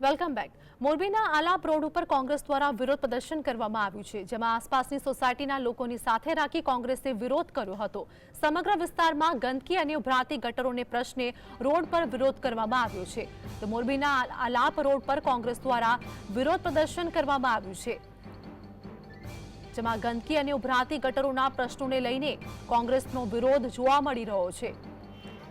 Welcome back. મોરબીના Alap road ઉપર કોંગ્રેસ દ્વારા વિરોધ પ્રદર્શન કરવામાં આવ્યું છે, જેમાં આસપાસની સોસાયટીના લોકોની સાથે રાખી કોંગ્રેસે વિરોધ કર્યો હતો। સમગ્ર વિસ્તારમાં ગંદકી અને ઉભરાતી ગટરોને પ્રશ્ને રોડ પર વિરોધ કરવામાં આવ્યો છે। તો મોરબીના આલાપ રોડ પર કોંગ્રેસ દ્વારા વિરોધ પ્રદર્શન કરવામાં આવ્યું છે, જેમાં ગંદકી અને ઉભરાતી ગટરોના પ્રશ્નોને લઈને કોંગ્રેસનો વિરોધ જોવા મળી રહ્યો છે।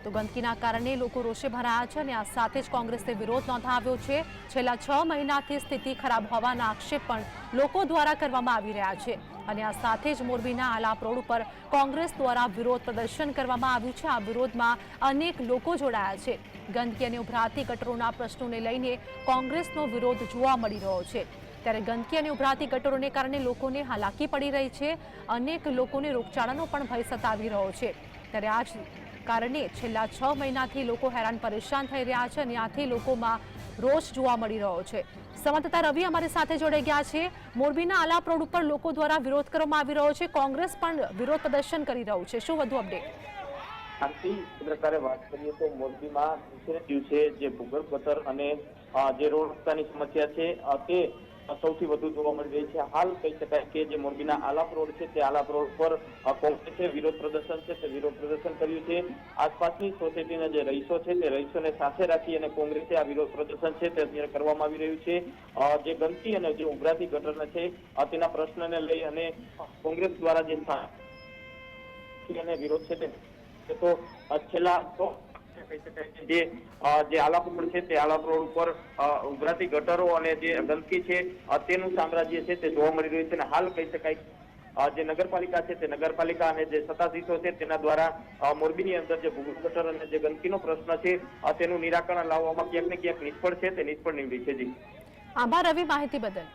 તો ગંદકીના કારણે લોકો રોષે ભરાયા છે અને આ સાથે જ કોંગ્રેસે વિરોધ નોંધાવ્યો છે। છેલ્લા 6 મહિનાથી સ્થિતિ ખરાબ હોવાના આક્ષેપ પણ લોકો દ્વારા કરવામાં આવી રહ્યા છે અને આ સાથે જ મોરબીના આલાપ રોડ ઉપર કોંગ્રેસ દ્વારા વિરોધ પ્રદર્શન કરવામાં આવ્યું છે। આ વિરોધમાં અનેક લોકો જોડાયા છે। ગંદકી અને ઉભરાતી ગટરોના પ્રશ્નોને લઈને કોંગ્રેસનો વિરોધ જોવા મળી રહ્યો છે। ત્યારે ગંદકી અને ઉભરાતી ગટરોને કારણે લોકોને હાલાકી પડી રહી છે। અનેક લોકોને રોગચાળાનો પણ ભય સતાવી રહ્યો છે। ત્યારે આ જ કારણે છેલ્લા 6 મહિનાથી લોકો હેરાન પરેશાન થઈ રહ્યા છે અને આથી લોકોમાં રોષ જોવા મળી રહ્યો છે। સંવાદદાતા રવિ અમારી સાથે જોડાઈ ગયા છે। મોરબીના આલાપ રોડ ઉપર લોકો દ્વારા વિરોધ કરવામાં આવી રહ્યો છે, કોંગ્રેસ પણ વિરોધ પ્રદર્શન કરી રહ્યું છે, શું વધુ અપડેટ? આથી પ્રકારે વાત કરીએ તો મોરબીમાં દિવસે જે ભૂગર્ભ ગટર અને જે રોડ રસ્તાની સમસ્યા છે તે સૌથી વધુ જોવા મળી રહી છે। હાલ કહી શકાય કે જે મોરબીના આલાપ રોડ છે તે આલાપ રોડ પર કોંગ્રેસે વિરોધ પ્રદર્શન છે તે વિરોધ પ્રદર્શન કર્યું છે। આસપાસની સોસાયટીના જે રહીશો છે તે રહીશોને સાથે રાખી અને કોંગ્રેસે આ વિરોધ પ્રદર્શન છે તે અત્યારે કરવામાં આવી રહ્યું છે। જે ગંદકી અને જે ઉભરાતી ગટર છે તેના પ્રશ્નને લઈ અને કોંગ્રેસ દ્વારા જે વિરોધ છે તે તો છેલ્લા કહી શકાય કે જે આલાપ રોડ છે તે આલાપ રોડ ઉપર ઉભરાતી ગટરો અને જે ગંદકી છે તેનું સામ્રાજ્ય છે તે જોવા મળી રહ્યું છે અને હાલ કહી શકાય જે નગરપાલિકા છે તે નગરપાલિકા અને જે સત્તાધીશો છે તેના દ્વારા મોરબીની અંદર જે ભૂગર્ભ ગટર અને જે ગંદકીનો પ્રશ્ન છે તેનું નિરાકરણ લાવવામાં ક્યાંક ને ક્યાંક નિષ્ફળ છે તે નિષ્ફળ નીવડી છે। જી આભાર રવિ, માહિતી બદલ।